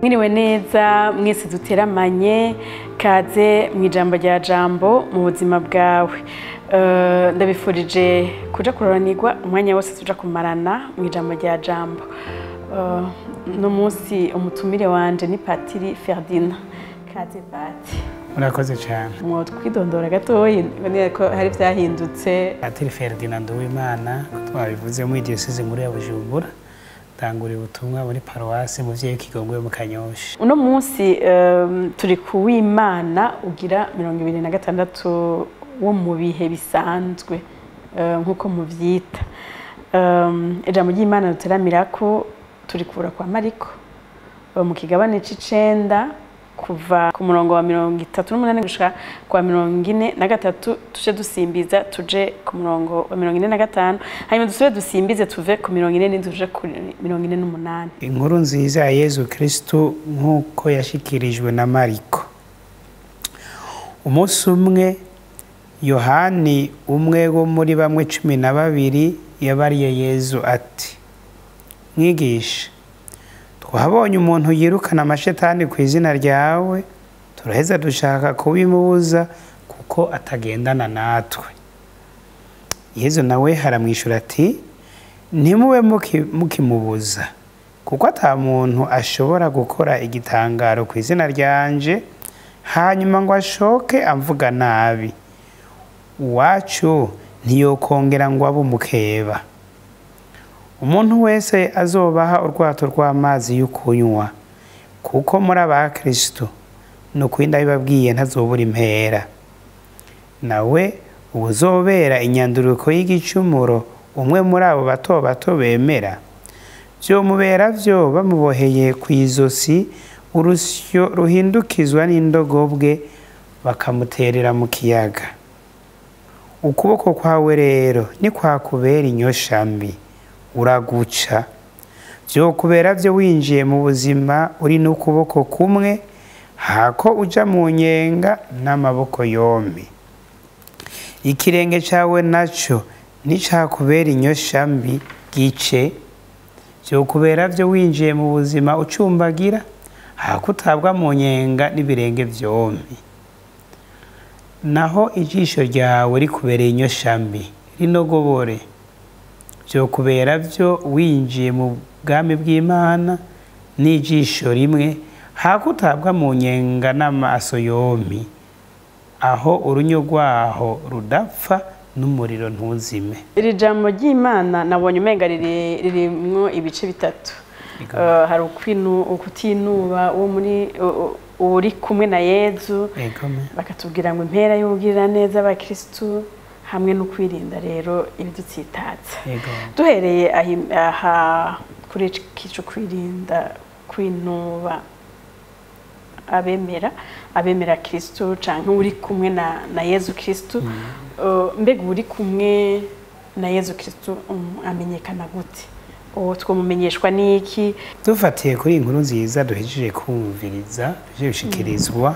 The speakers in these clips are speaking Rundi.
Mwiriwe neza mwese duteramanye kaze mwijambo rya jambo mu buzima bwawe. Ndabifurije kuja kuroranirwa umwanya wose tuja kumarana mwijambo rya jambo. No munsi umutumire wanje ni Patiri Ferdinand. Kaze Pati. Murakoze cyane. Mwo twidondora gatoyi bane ko hari vyahindutse. Patiri Ferdinand Uwimana twabivuze mu diocese nkuru ya Bujumbura. Tanguriye ubutumwa muri paruwasi muvyeyi Kigongwe mu Kanyosha. Uno munsi turi kuwimana ugira 2026 wo mu bihe bisanzwe nkuko muvyita. Ijambo ry'Imana duteramirako turi kubura kwa Mariko mu kigabane c'icenda kuva ku murongo wa 38 gushika kwa 43 tuje dusimbiza tuje ku murongo wa 45 hanyuma dusubire dusimbize tuve ku 40 tuje ku 48. Inkuru nziza ya Yezu Kristo nkuko yashikirijwe na Mariko. Umunsi umwe Yohani umwe wo muri bamwe 12 yabariye Yezu ati: Mwigisha, twabonye umuntu yirukana amashetani ku izina ryawe, turaheza dushaka kubimubuza kuko atagendana natwe. Yezu nawe haramwishura ati: Ntimube mukimubuza, kuko ata muntu ashobora gukora igitangaro ku izina ryanje hanyuma ngo ashoke amvuga nabi. Uwacu ntiyokongera ngo abe umukeba. Umuntu wese azobaha urwato rw'amazi y'ukunywa, kuko muri aba Kristo no kwinda bibabwiye ntazobura impera. Nawe ubuzobera inyanduruko y'igicumuro umwe muri abo bato bato bemera, byo mubera byo bamuboheye ku izosi urusyo ruhindukizwa n'indogobwe bakamuterera mu kiyaga. Ukuboko kwawe rero ni kwakubera inyoshambi, uraguca. Byo kubera byo winjiye mu buzima uri n'ukuboko kumwe, hako uja mu nyenga n'amaboko yombi. Ikirenge cawe naco nicakubera inyoshambi gice. Byo kubera byo winjiye mu buzima ucumbagira, hako utabwa mu nyenga n'ibirenge vyombi. Naho ijisho ryawe rikubereye inyoshambi rinogobore. Byo kubera byo winjiye mu bwami bw'Imana n'ijisho rimwe, hako utabwa mu nyenga n'amaso yombi, aho urunyo rwaho rudapfa n'umuriro ntuzime. Iri jambo ry'Imana nabonye umenga ririmwo ibice bitatu. Hari ukutinuba wo muri uri kumwe na Yezu, bakatubwira ngo impera y'ubugirira neza abakristu hamwe no kwirinda rero ibidutsitaza. Duhereye aha kuri kico kwirinda kwinuba abemera Kristo canke uri kumwe na Yezu Kristo. Mbega uri kumwe na Yezu Kristo amenyekana gute? Twomumenyeshwa niki? Dufatiye kuri inkuru nziza duhejeje kumviriza je bishikirizwa,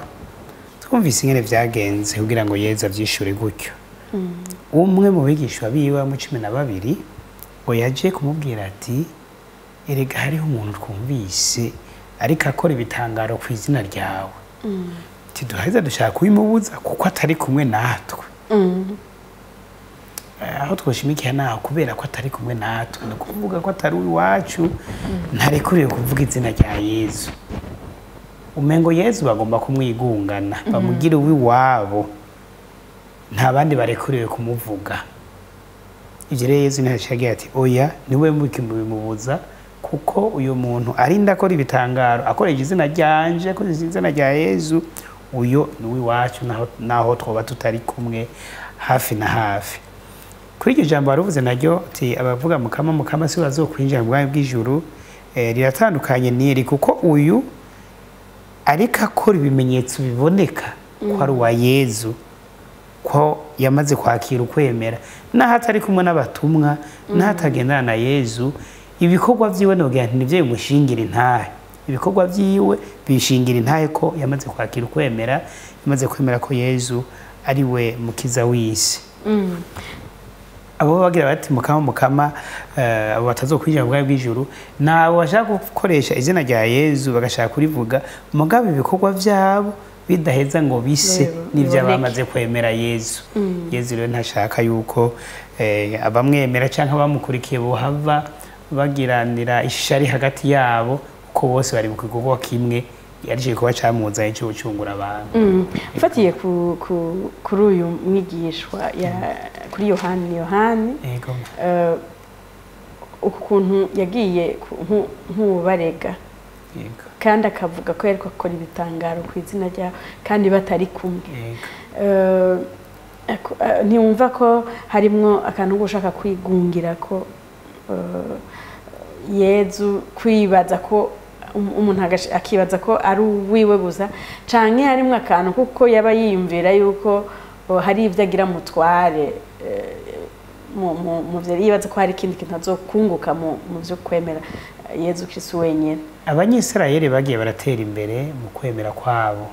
twumvise ingene vyagenze kugira ngo Yezu avyishure gutyo. Umwe mu bigishwa biwe mu 12 ngo yaje kumubwira ati: Erega hariho umuntu twumvise ariko akora ibitangaro ku izina ryawe. Tiduheza dushaka kubimubuza kuko atari kumwe natwe. Aho twoshimikiye naho kubera ko atari kumwe natwe, no kuvuga ko atari uwacu, ntarekuriye kuvuga izina rya Yezu. Umengo Yezu bagomba kumwigungana, bamugira uwiwabo, nta bandi barekuriwe kumuvuga. Ivyo rero Yezu ntiyashagiye ati: Oya, niwe mukimubuza kuko uyu muntu arinda akora ibitangaro akoresha izina ryanje, akoresha izina rya Yezu, uyo ni uwiwacu naho twoba tutari kumwe hafi na hafi. Kuri iryo jambo baruvuze naryo ati abavuga mukama si bazokwinjira mu bwami bw'ijuru, riratandukanye n'iri kuko uyu ariko akora ibimenyetso biboneka ko ari uwa Yezu, ko yamaze kwakira ukwemera, naho atari kumwe n'abatumwa, naho atagendana na Yezu. Ibikorwa vyiwe nogira nti nivyo bimushingira intahe. Ibikorwa vyiwe bishingira intahe ko yamaze kwakira ukwemera, yamaze kwemera ko Yezu ari we mukiza w'isi. abo bagira bati mukama abo batazokwinjira mu bwami bw'ijuru nabo bashaka gukoresha izina rya Yezu bagashaka kurivuga mugabe ibikorwa byabo bidaheza ngo bise n'ibyo bamaze kwemera Yezu. Yezu rero ntashaka yuko abamwemera cyangwa abamukurikiye bohava bagiranira ishari hagati yabo kuko bose bari mu gikorwa kimwe yarije kuba cyamuzanye cyo gucungura abantu. Ufatiye kuri uyu mwigishwa kuri Yohani ukuntu yagiye nk'ubarega kandi akavuga ko yariko akora ibitangaro ku izina ryawe kandi batari kumwe, ntiwumva ko harimwo akantu gushaka kwigungira ko Yezu kwibaza ko umuntu akibaza ko ari uwiwe gusa canke harimwo akantu kuko yaba yiyumvira yuko hari ivyo agira mutware mu vyo yibaza ko hari ikindi kintu azokunguka mu vyo kwemera Yezu Kristo wenyene. Abanyisirayeli bagiye baratera imbere mu kwemera kwabo,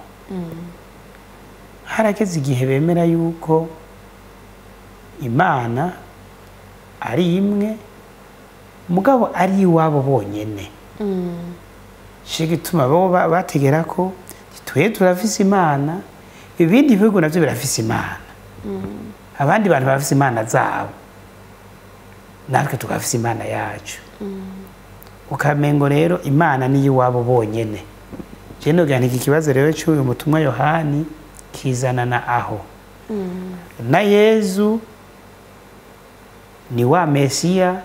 harageze igihe bemera yuko Imana ari imwe mugabo ari iwabo bonyene. Gituma bo bategera ko twe turafise Imana, ibindi bihugu navyo birafise Imana, abandi bantu bafise Imana zabo, natwe tukafise Imana yacu. Ukamengo rero Imana ni iwabo bonyene. Je nogira iki kibazo rero cy'uyu mutumwa Yohani kizanana aho na Yezu ni wa Mesiya,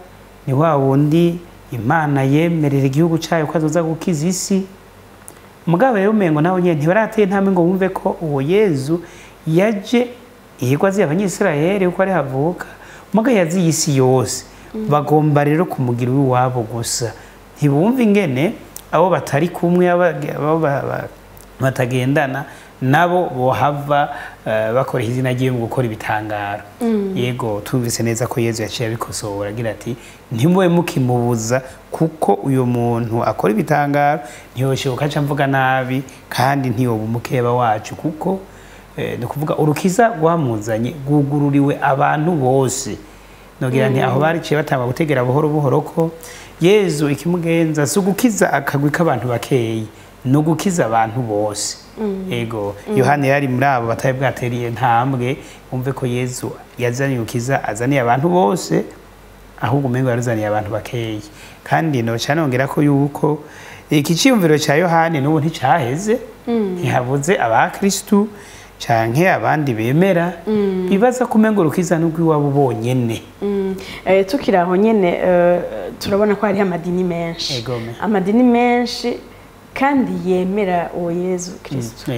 ni wa wundi Imana yemerera igihugu cyayo ko azoza gukiza isi. Mugabo rero umengo naho nyene ntibarateye ntamwe ngo bumve ko uwo Yezu yaje ihigwa zi abanyisirayeli uko ari havuka mugabo yazi isi yose. Bagomba rero kumugira uwabo gusa, ntibumva ingene abo batari kumwe abo batagendana nabo bohava bakora izina rye mu gukora ibitangaro. Yego tumvise neza ko Yezu yaciye abikosora agira ati ntimwe mukimubuza kuko uyu muntu akora ibitangaro ntiyoshoka aca mvuga nabi kandi ntiyoba umukeba wacu kuko ni kuvuga urukiza rwamuzanye gugururiwe abantu bose. Nogira nti aho bariciye batanga gutegera buhoro buhoro ko Yezu ikimugenza si ugukiza akagwi k'abantu bakeyi, no gukiza abantu bose. Ego Yohani yari muri abo bataye bwateriye ntambwe umve ko Yezu yazanye ukiza azaniye abantu bose ahubwo umengo yarazaniye abantu bakeyi. Kandi no canongera ko yuko iki cyumviro cya Yohani n'ubu nticaheze, ntihabuze abakristu canke abandi bemera bibaza kumengo urukiza n'ubwo iwabo bonyene. Tukiraho nyene turabona ko hari amadini menshi, amadini menshi kandi yemera uwo Yezu Kristo.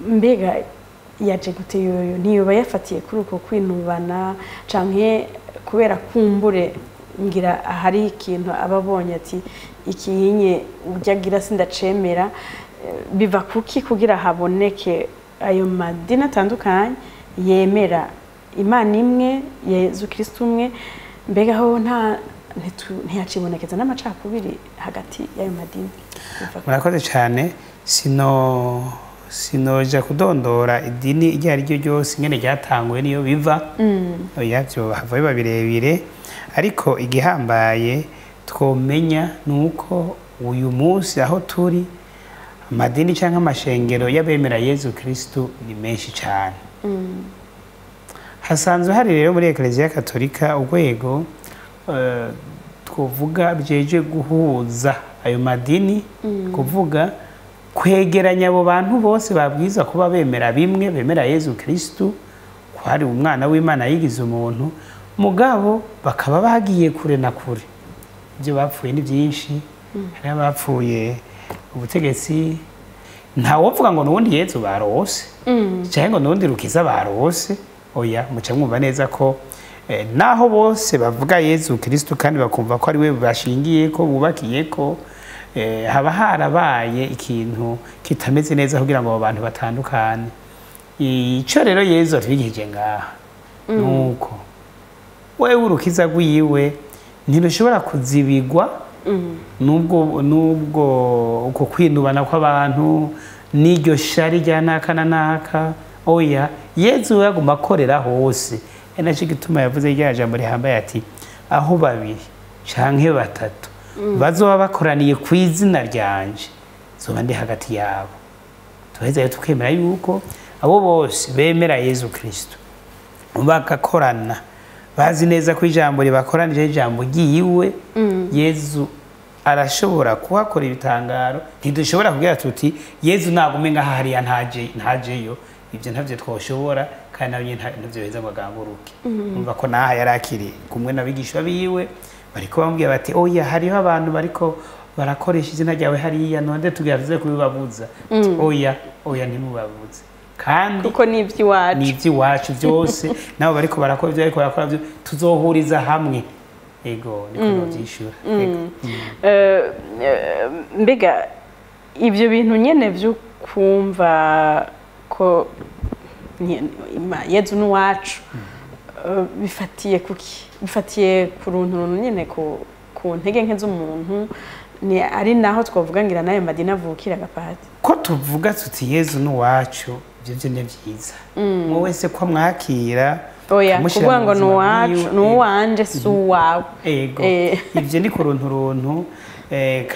Mbega yaje gute yoyo ntiyoba yafatiye kuri uko kwinubana canke kubera kumbure ngira hari ikintu ababonye ati ikihinye uryagira sindacemera, biva kuki kugira haboneke ayo madini atandukanye yemera Imana imwe Yezu Kristo umwe? Mbega ho ntiyacibonekeza n'amacakubiri hagati y'ayo madini? Murakoze cyane. Sinoja kudondora idini iryo ari ryo ryose ingene ryatanguye niyo biva, oya byo hava biba birebire, ariko igihambaye twomenya nuko uyu munsi aho turi amadini cyangwa amashengero y'abemera Yezu Kristo ni menshi cyane. Hasanzwe hari rero muri Eklezia Katolika urwego twovuga byeje guhuza ayo madini, kuvuga kwegeranya abo bantu bose babwiza kuba bemera bimwe, bemera Yezu Kristo ko hari umwana w'Imana yigize umuntu, mugabo bakaba bagiye kure na kure. Ibyo bapfuye ni byinshi, hari abapfuye ubutegetsi, ntawovuga ngo nubundi Yezu barose cyangwa ngo nubundi rukiza barose. Oya, muca mwumva neza ko naho bose bavuga Yezu Kristo kandi bakumva ko ari we bashingiye ko bubakiye ko, haba harabaye ikintu kitameze neza kugira ngo abo bantu batandukane. Ico rero Yezu atwigije ngaha nuko wewe urukiza rwiwe ntirushobora kuzibigwa nubwo uko kwinubana kw'abantu n'iryo shari rya naka na naka. Oya, Yezu yaguma akorera hose, naco gituma yavuze rya jambo rihambaye ati aho babiri canke batatu bazoba bakoraniye ku izina ryanje zoba ndi hagati yabo. Tuheze rero tukemera yuko abo bose bemera Yezu Kristo bagakorana bazi neza ko ijambo ribakoranije ijambo ryiwe, Yezu arashobora kuhakora ibitangaro. Ntidushobora kugira tuti Yezu nagume ngaha hariya ntajeyo, ibyo ntavyo twoshobora kandi nabyo ntavyo beza ngo agamburuke. Umva ko naha yarakiri kumwe n'abigisha biwe bariko bambwiye bati oya hariho abantu bariko barakoresha izina ryawe hariya none tugira tuze kubibabuza. Oya ntimubabuze kandi kuko n'ivy'iwacu byose nabo bariko barakora ibyo ariko barakora byo tuzohuriza hamwe. Ego niko novyishura. Mbega ibyo bintu nyene vyo kumva ko Yezu n'uwacu bifatiye kuki? Bifatiye ku runtu nyene ku ntege nke z'umuntu, ni ari naho twavuga ngira nayo madina avukira gapati ko tuvuga tuti Yezu n'uwacu ibyo ni byiza. Mu wese ko mwakira oya kuvuga ngo n'uwacu n'uwanje si uwawe. Ego ibyo ni ku runtu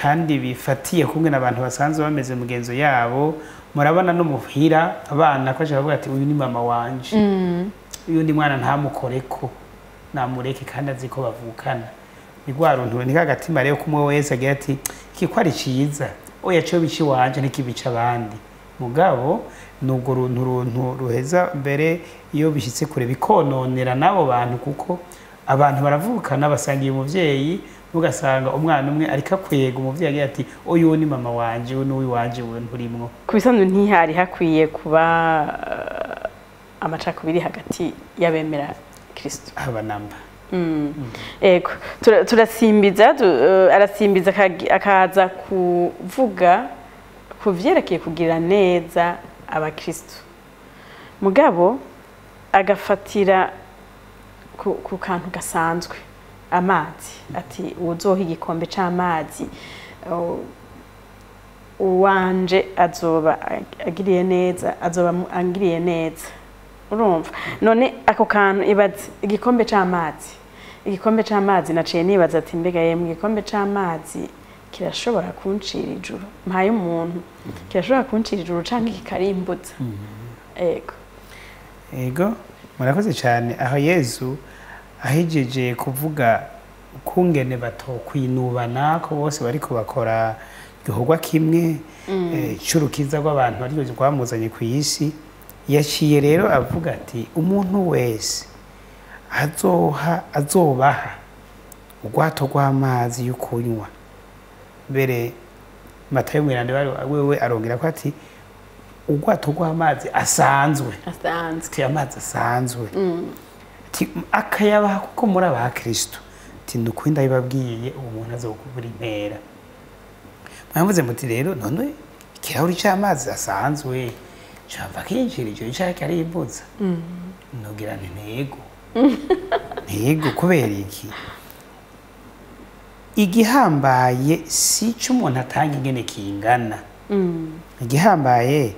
kandi bifatiye kumwe n'abantu basanzwe bameze mugenzo yabo. Murabona no muhira abana ko bavuga ati uyu ni mama wanje, uyu ndi mwana ntamukoreko namureke kandi azi ko bavukana. Ni gwa runtu ni kagatima rero kumwe wese agira ati kiko ari ciza oya cyo bici wanje ntikibica abandi. Mugabo nubwo runtu ruheza mbere iyo bishitse kure bikononera nabo bantu, kuko abantu baravukana basangiye umuvyeyi, ugasanga umwana umwe ariko akwega umuvyeyi agira ati uyu ni mama wanje uyu ni wanje uyu nturimwo. Kubisanzwe ntihari hakwiye kuba amacakubiri hagati y'abemera Kristo abanamba. Ego turasimbiza arasimbiza akaza kuvuga kuvyerekeye kugira neza abakristo, mugabo agafatira ku kantu gasanzwe amazi, ati uzoha igikombe c'amazi uwanje azoba agiriye neza, azoba angiriye neza. Urumva none ako kantu ibaze igikombe c'amazi naciye nibaza ati mbega yemwe igikombe c'amazi kirashobora kuncira ijuru, mpaye umuntu kirashobora kuncira ijuru canke kikarimbuza. Ego murakoze cyane. Aho Yezu ahejeje kuvuga kungene batokwinubana ko bose bariko bakora igikorwa kimwe cy'urukiza rw'abantu ariko rwamuzanye ku isi, yaciye rero avuga ati umuntu wese azobaha urwato rw'amazi yo kunywa. Mbere Matayo mwirande wewe arongera ko ati urwato rw'amazi asanzwe amazi asanzwe akayabaha kuko muri aba Kristo ati ndukuri ndabibabwiye umuntu azokubura impera. Mwavuze muti rero none ikirahuri c'amazi asanzwe cava kinjira ico cake aribuza. Nogira nti ntego kubera iki igihambaye si c'umuntu atanga ingene kingana. Igihambaye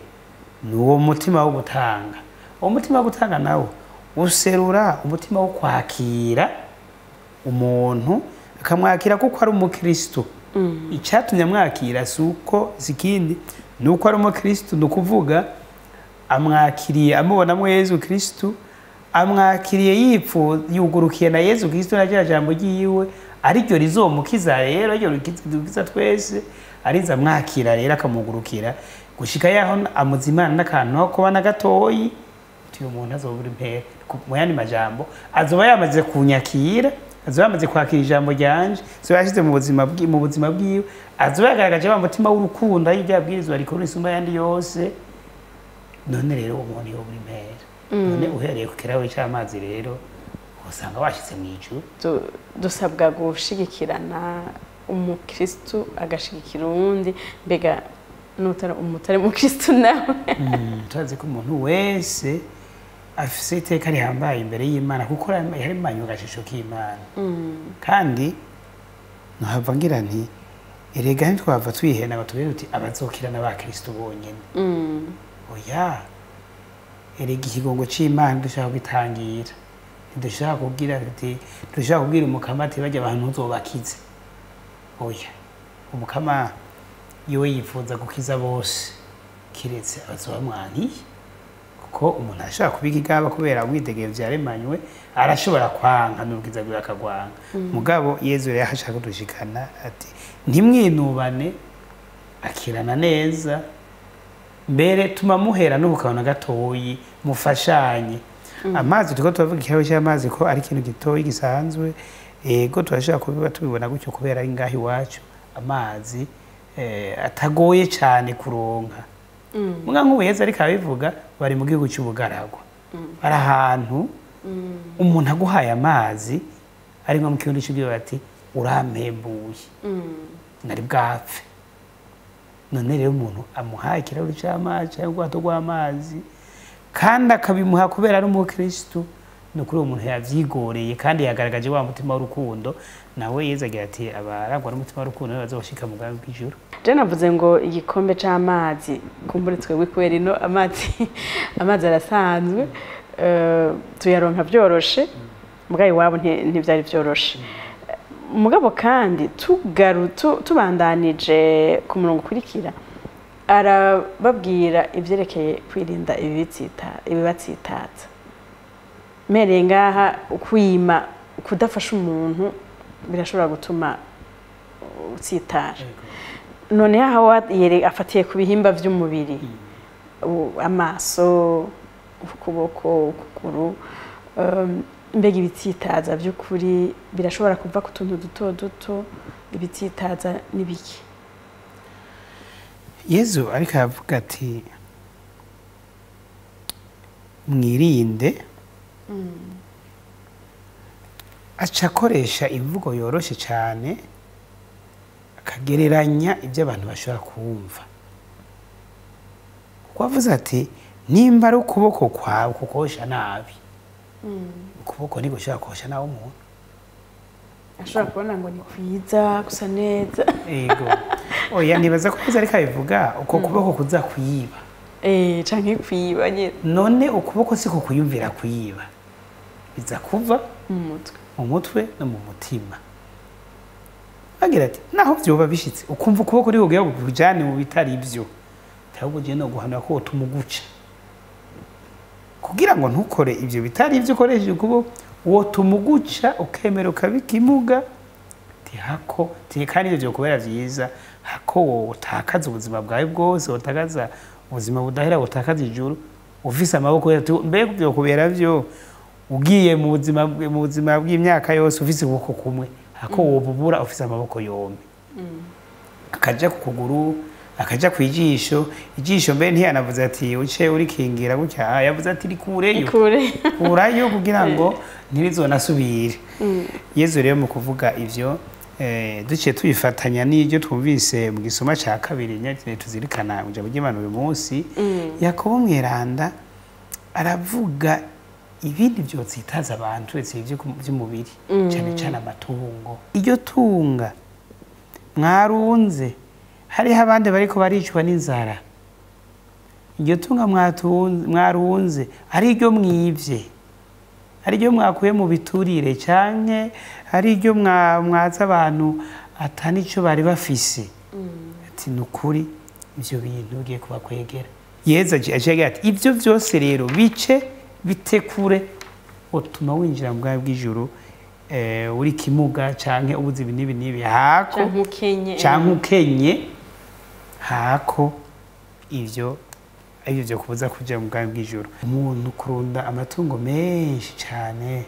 ni uwo mutima wo gutanga. Uwo mutima wo gutanga nawo userura umutima wo kwakira umuntu, akamwakira kuko ari umukristo. Icatumye amwakira suko zikindi nuko ari umukristo, nukuvuga amwakiriye amubonamwo Yezu Kristo, amwakiriye yugurukiye na Yezu Kristo na rya jambo ryiwe ariryo rizomukiza rero, ariryo rikiza twese, ariza amwakira rero akamugurukira gushika yaho amuzimana n'akantu ko kubana gatoyi. Uyu muntu azobura impera. Mu yandi majambo azoba yamaze kunyakira, azoba yamaze kwakira ijambo ryanje, azoba yashize mu buzima bwiwe, azoba yagaragaje wa mutima w'urukundo y'ibyabwirizwa ariko risumba yandi yose. None rero umuntu yobura impera. None uhereye ku kirahuri c'amazi rero usanga washize mu ijuru. Dusabwa gushigikirana, umukristo agashigikira uwundi. Mbega umutari mu Kristo nawe turazi ko umuntu wese afise iteka rihambaye imbere y'Imana kuko yarimanye agashusho k'Imana. Kandi nohava ngira nti erega ntitwava twihena batubwira uti abazokira n'abakristo bonyene. Oya erega ikigongo c'Imana dushaka gutangira ntidushaka kubwira ati dushaka kubwira umukama ati bajya abantu ntuzobakize oya umukama iwe yifuza gukiza bose kiretse abazoba mwankiye kuko umuntu ashaka kubika igaba kubera umwidegemvyo yaremanywe arashobora kwanka n'ubwiza bwe akagwanga mugabo Yezu rero yashaka kudushikana ati ntimwinubane akirana neza mbere tuma muhera n'ubukabona gatoyi mufashanye amazi tuko tuvuga ikirahure cy'amazi ko ari ikintu gitoyi gisanzwe ego turashaka kubiba tubibona gutyo kubera ari ngahi wacu amazi atagoye cyane kuronka muga nk'ubu Yezu ariko abivuga bari mu gihugu cy'ubugaragwa bari ahantu umuntu aguhaye amazi ari nko mu kirundi cy'ubwiwe bati urampembuye nari bwapfe none rero umuntu amuhaye ikirahure cy'amazi cyangwa ubwato bw'amazi kandi akabimuha kubera ari umukristo no kuri uwo muntu yavyigoreye kandi yagaragaje wa mutima w'urukundo nawe Yezu agira ati abaragwa n'umutima w'urukundo bazoshika mu bwami bw'ijuru. Je navuze ngo igikombe c'amazi kumbure twebwe kubera ino amazi arasanzwe tuyaronka vyoroshe mugabo iwabo ntivyari vyoroshe mugabo kandi tubandanije ku murongo ukurikira arababwira ivyerekeye kwirinda ibibatsitaza mereye ngaha ukwima kudafasha umuntu birashobora gutuma utsitara none aho afatiye ku bihimba vy'umubiri amaso ukuboko ukuguru mbega ibitsitaza by'ukuri birashobora kuva ku tuntu duto duto ibitsitaza n'ibiki Yezu ariko avuga ati mwirinde aca akoresha imvugo yoroshe cyane akagereranya ibyo abantu bashobora kumva kuko avuze ati nimba ari ukuboko kwawe kukosha nabi ukuboko niko ushobora kosha nawe umuntu ashobora kubona ngo ni kwiza gusa neza yego oya nibaza ko kuza ariko abivuga uko kuboko kuza kuyiba canke kwiba nyene none ukuboko siko kuyumvira kuyiba biza kuva mu mutwe no mu mutima agira ati naho vyoba bishitse ukumva ukuboko uri kugira kujane mu bitari ivyo ahubwo je no guhanura ko tumuguca kugira ngo ntukore ivyo bitari ivyo ukoresheje ukuboko uwo tumuguca ukemera ukabikimuga tihako kandi ivyo kubera vyiza hako wowe utakaza ubuzima bwawe bwose utakaza ubuzima budahera utakaza ijuru ufise amaboko mbega ivyo kubera vyo ugiye mu buzima bw'imyaka yose ufise ukuboko kumwe hako wobubura ufise amaboko yombi akaja ku kuguru akaja ku ijisho mbere ntiyanavuze ati uce urikingira gutya yavuze ati rikureyo kurayo kugira ngo ntirizonasubire Yezu rero mu kuvuga ivyo duciye tubifatanya n'ibyo twumvise mu gisoma ca kabiri nyakire tuzirikana ujya bugimana uyu munsi Yakobo mweranda aravuga ibindi byotsitaza abantu uretse by'umubiri cyane cyane amatungo iryo tunga mwarunze hariho abandi bariko baricwa n'inzara iryo tunga mwarunze ari iryo mwivye ari iryo mwakuye mu biturire canke ari iryo mwaza abantu atanico bari bafise ati nukuri ivyo bintu bigiye kubakwegera Yezu aje ati ivyo vyose rero bice bitekure utuma winjira mu bwawe bw'ijuru uri kimuga canke ubuze ibi nibi hako canke ukenye hako ivyo byo kubuza kuja mu bwawe bw'ijuru umuntu kurunda amatungo menshi cyane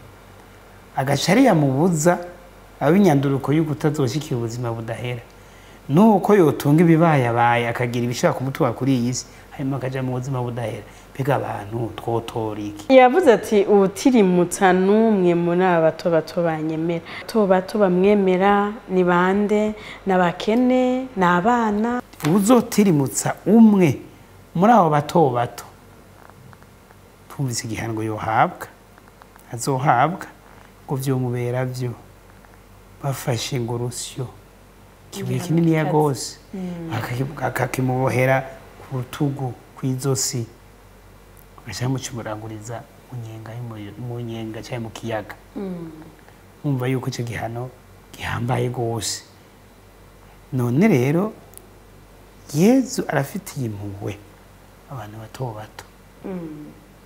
agacari yamubuza abinyanduruko yuko utazoshikira ubuzima budahera nuko yotunga ibibayabaye akagira ibishaka kumutwa kuri iyi si hanyuma akaja mu buzima budahera biga abantu twotoriki yavuze ati utirimutsa numwe muri abato bato banyemera bato bamwemera ni bande nabakene nabana uzotirimutsa umwe muri abo bato tumvise igihango yohabwa azohabwa ngo vyomubera vyo bafashe ingorosyo kibuye kinini ya gose akakimubohera ku rutugu kw'izosi agashyira mu kimuranguriza mu nyenga cyangwa mu kiyaga mwumva yuko icyo gihano gihambaye rwose. None rero Yezu arafitiye impuhwe abantu bato bato,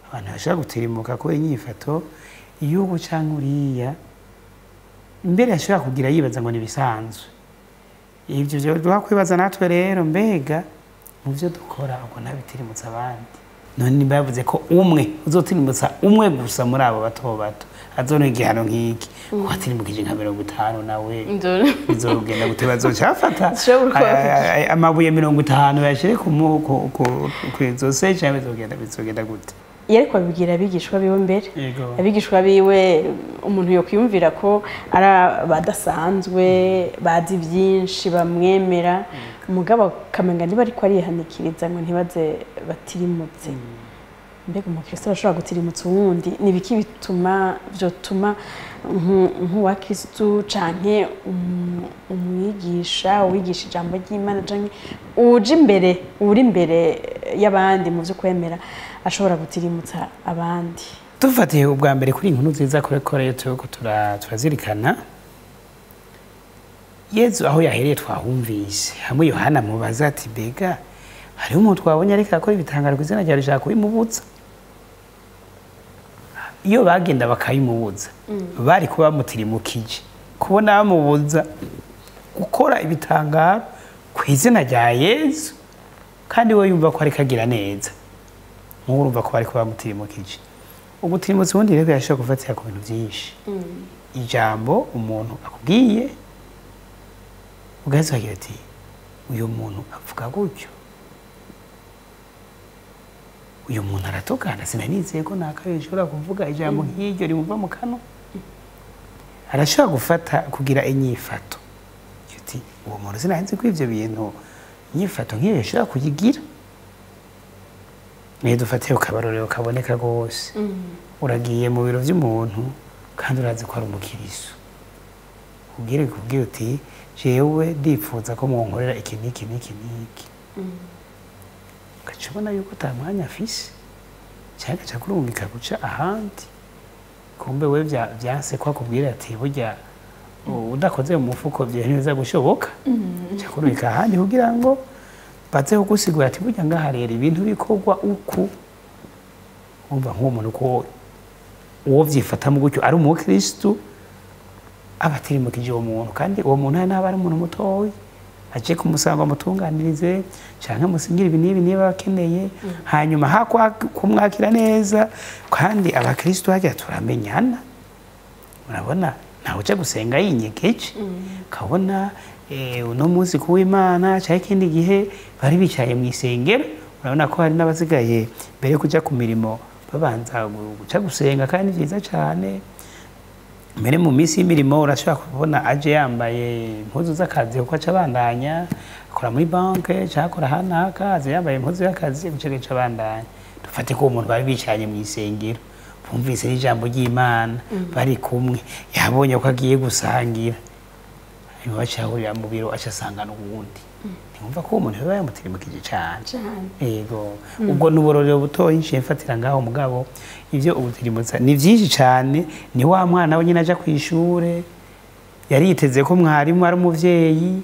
abantu bashaka gutirimuka kubera inyifato y'ubu cyangwa uriya, mbere ashobora kugira yibaza ngo nibisanzwe. Ibyo byo duhakwibaza natwe rero, mbega mu byo dukora ubwo ntabitirimutsa abandi. None bavuze ko umwe uzotirimutsa umwe gusa muri abo bato bato azone igihano nk'iki, watirimukije nka 50 nawe bizorugenda gutebazo cyafata amabuye 50 yashire ku izose cyangwa bizogenda gute. Yariko abibwira abigishwa biwe mbere, abigishwa biwe umuntu yo kwiyumvira ko ara badasanzwe bazi byinshi bamwemera, umugabo kamenga niba ariko arihanikiriza ngo ntibaze batirimutse. Mbega umukristo arashobora gutirimutsa uwundi, nibiki bituma byotuma nk'uwa Kristo canke umwigisha wigisha ijambo ry'Imana canke uje imbere uri imbere y'abandi mu byo kwemera ashobora gutirimutsa abandi. Dufatiye ubwa mbere kuri inkuru nziza korekore yuko turazirikana Yezu aho yahereye twahumvise, hamwe Yohana mubaza ati bega hari umuntu twabonye ariko akora ibitangaro ku izina rya rishaka kubimubutsa. Iyo bagenda bakayimubuza bari kuba mutirimukije kubona bamubuza gukora ibitangaro ku izina rya Yezu, kandi we yumva ko ari kagira neza, urumva ko bari kuba mutirimukije. Ubutirimutsi ubundi rero yashobora gufatira ku bintu byinshi. Ijambo umuntu akubwiye ugaza agira ati uyu muntu avuga gutyo, uyu muntu aratokana, sinanizeye ko nakabishobora kuvuga ijambo nk'iryo rimuva mu kanwa. Arashobora gufata kugira inyifato ati uwo muntu sinahenze ko ivyo bintu inyifato nk'iyo yashobora kuyigira. Niyo dufatiye ukabarorero kaboneka rwose. Uragiye mu biro by'umuntu kandi urazi ko ari umukiristo, kubwira uti jewe ndipfuza ko mwonkorera iki n'iki n'iki n'iki, ukacubona yuko ata mwanya afise cyangwa cakurungika guca ahandi, kumbe we byanse ko akubwira ati burya udakoze mu mufuko byo ntibiza gushoboka, cakurungika ahandi kugira ngo baze kugusigura ati burya ngaha rero ibintu bikorwa uku. Umva nk'umuntu ko uwo vyifatamo gutyo ari umukristo abatirimukije uwo muntu, kandi uwo muntu naba ari umuntu mutoyi aje kumusanga mutunganirize canke musingira ibi n'ibi niba bakeneye, hanyuma hakwa kumwakira neza. Kandi abakristo hajya turamenyana, murabona nawe uje gusenga yinyegeje kabona uno munsi kuw'Imana cyangwa ikindi gihe bari bicaye mu isengero, urabona ko hari n'abasigaye mbere kuja ku mirimo babanza guca gusenga, kandi byiza cyane. Mbere mu minsi y'imirimo urashobora kubona aje yambaye impuzu z'akazi kuko aca abandanya akora muri banke cyangwa akora ahantu hakazi yambaye impuzu y'akazi guca abandanya. Dufate ko umuntu bari bicaye mu isengero bumvise n'ijambo ry'Imana bari kumwe, yabonye ko agiye gusangira, hanyuma acahurira mu biro acasanga n'uwundi, ntimwumva ko umuntu biba yamutirimukije cyane. Yego, ubwo n'uburorero butoyi nshiye mfatira ngaho mugabo ivyo ubutirimutsa ni vyinshi cyane. Ni wa mwana we nyine aja kw'ishure yari yiteze ko mwarimu ari umuvyeyi,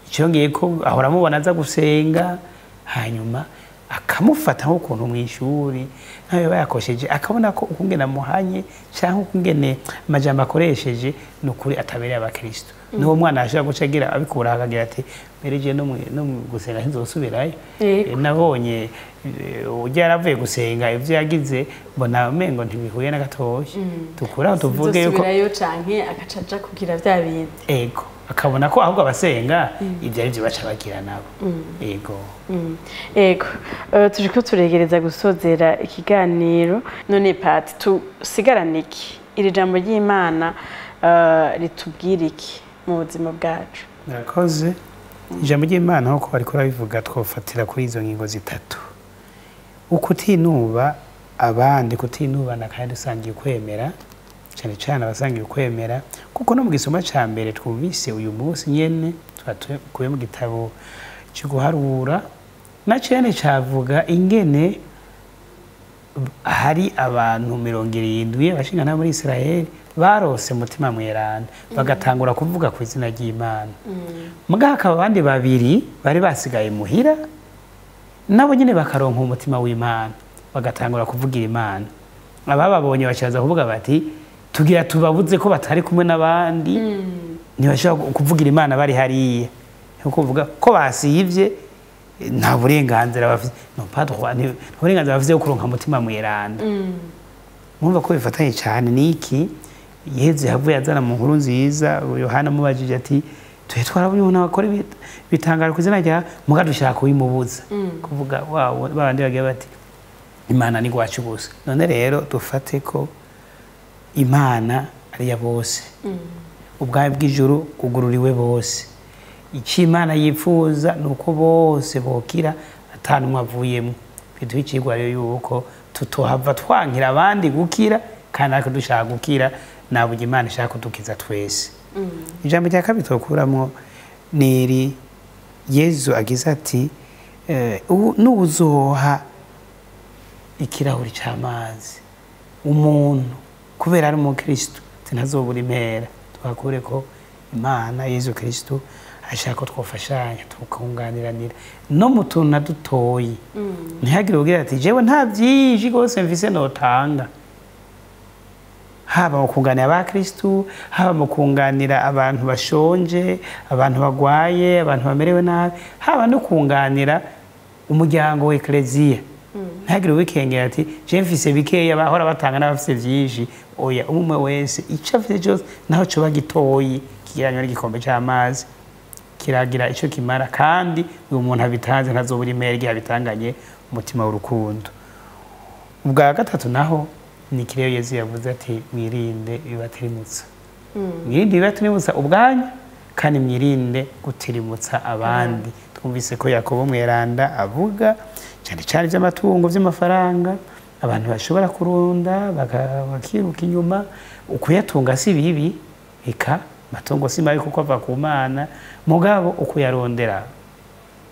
icongeye ko ahora amubona aza gusenga, hanyuma akamufata nk'ukuntu mw'ishuri nawe bayakosheje, akabona ko ukungene amuhanye cyangwa ukungene amajambo akoresheje n'ukuri atabereye abakristo. N'uwo mwana ashobora guca agira abikura akagira ati mereje no gusenga ntizosubirayo, nabonye ujya yaravuye gusenga ivyo yagize mbona umengo ntibihuye na gatoya. Tukuraho tuvuge yuko ntizosubirayo canke akacaja kugira vya bindi. Ego, akabona ko ahubwo abasenga ibyo ari byo baca bagira nabo. Ego. Ego, turiko turegereza gusozera ikiganiro. None Pati, tusigarane iki? Iri jambo ry'Imana ritubwira iki mu buzima bwacu? Murakoze. Ijambo ry'Imana nko bari kurabivuga twofatira kuri izo ngingo zitatu. Ukutinuba abandi, kutinubana kandi usangiye kwemera, cyane cyane abasangiye kwemera, kuko no mu gisoma ca mbere twumvise uyu munsi nyene twatuye mu gitabo cyo guharura na cyane cavuga ingene hari abantu 70 abashingana muri Israeli barose mutima mweranda bagatangura kuvuga ku izina ry'Imana. Muga hakaba abandi babiri bari basigaye muhira nabo nyine bakaronka umutima w'Imana bagatangura kuvugira Imana. Abababonye bacaza kuvuga bati tugira tubabuze ko batari kumwe n'abandi ntibashaka kuvugira Imana bari hariya. Kuvuga ko basivye nta burenganzira bafite no pas droit ni burenganzira bafite kuronka mutima mweranda. Mwumva ko bifatanye cyane niki Yezu yavuye azana mu nkuru nziza Yohana mubajije ati tuhe twarabonye umuntu akora bitangara ku izina rya muga dushaka kubimubuza kuvuga wawo babandi bagiye bati Imana ni gwacu gusa. None rero dufate ko Imana ari ya bose ubwayo bw'ijuru kugururiwe bose. Iki Imana yifuza nuko bose bokira atanumwe avuyemo. Biduha icigwa rero yuko tutohava twankira abandi gukira kandi ariko dushaka gukira nabuge Imana ishaka kudukiza twese. Ijambo rya kabiri tokuramwo niri Yezu agize ati nubuzoha ikirahuri cy'amazi umuntu kubera ari mu Kristo tinazobura impera. Twakure ko Imana Yezu Kristo ashaka ko twofashanya tukunganiranira no mu tuntu na dutoyi. Ntihagire ugira ati jewe nta byinshi gose mvise notanga, haba mu kunganira aba Kristo, haba mu kunganira abantu bashonje, abantu bagwaye, abantu bamerewe nabi, haba no kunganira umuryango wa Ecclesia. Ntihagire ubikengera ati je mfise bikeya bahora batanga n'abafise byinshi. Oya, umwe wese ico afise cyose naho coba gitoyi kigiranywa n'igikombe cy'amazi kiragira ico kimara kandi uyu muntu abitanze ntazobura imere igihe abitanganye umutima w'urukundo. Ubwa gatatu naho ni kireo Yezu yavuze ati mwirinde ibibatirimutsa. Mwirinde ibibatirimutsa ubwanyu kandi mwirinde gutirimutsa abandi. Twumvise ko Yakobo mweranda avuga cyane cyane by'amatungo by'amafaranga abantu bashobora kurunda bakiruka inyuma. Ukuyatunga si bibi eka matungo si mabi kuko ava ku Mana, mugabo ukuyarondera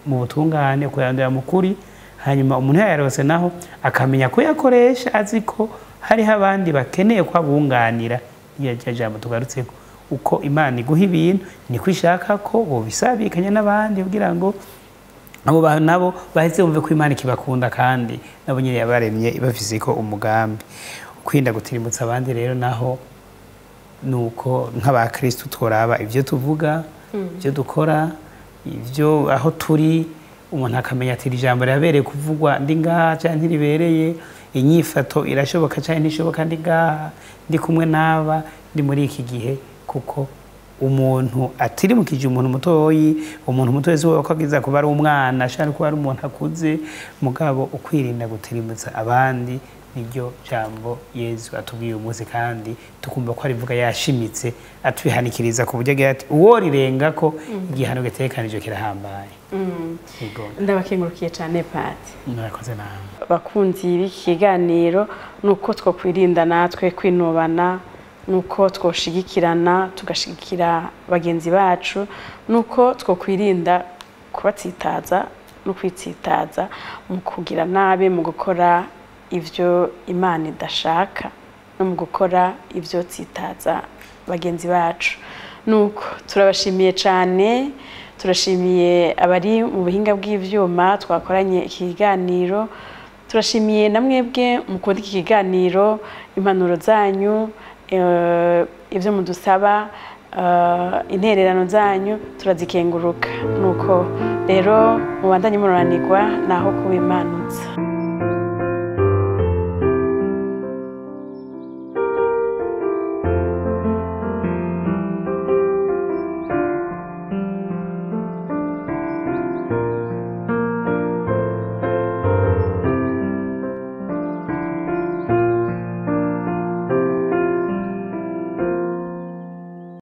mu butungane, ukuyarondera mu kuri, hanyuma umuntu yarose naho akamenya kuyakoresha aziko hari abandi bakeneye ko abunganira. Iyo jambo tugarutse uko Imana iguha ibintu ni kwishaka ko bobisabikanya n'abandi kugira ngo abo bantu nabo baheze bumve ko Imana kibakunda kandi nabo nyine yabaremye ibafise ko umugambi. Kwinda gutirimutsa abandi rero naho nuko nk'aba Kristo tworaba ivyo tuvuga, ivyo dukora, ivyo aho turi, umuntu akamenya ati ijambo ryabereye kuvugwa ndi ngaha cyane ntiribereye, inyifato irashoboka cyane ntishoboka ndi ngaha ndi kumwe n'aba ndi muri iki gihe. Kuko umuntu atiri mu kije umuntu mutoyi, umuntu mutoyi zo bakagiza kuba ari umwana ashaka kuba ari umuntu akuze, mugabo ukwirinda gutirimutsa abandi nibyo jambo Yezu atubwiye umunsi kandi tukumva ko arivuga yashimitse atwihanikiriza ku buryo ati uwo rirenga ko igihano gitekanije kirahambaye. Ndabakengurukiye cyane Pati. Murakoze namwe. Bakunzi b'ikiganiro nuko twokwirinda natwe kwinubana, nuko twoshigikirana tugashigikira bagenzi bacu, nuko twokwirinda kubatsitaza no kwitsitaza mu kugira nabe mu gukora ivyo Imana idashaka no mu gukora ivyo tsitaza bagenzi bacu. Nuko turabashimiye cyane, turashimiye abari mu buhinga bw'ivyuma twakoranye ikiganiro, turashimiye namwebwe mukunda iki kiganiro, impanuro zanyu, ivyo mudusaba, intererano zanyu turazikenguruka. Nuko rero mubandanye muranirwa naho kubimanutsa.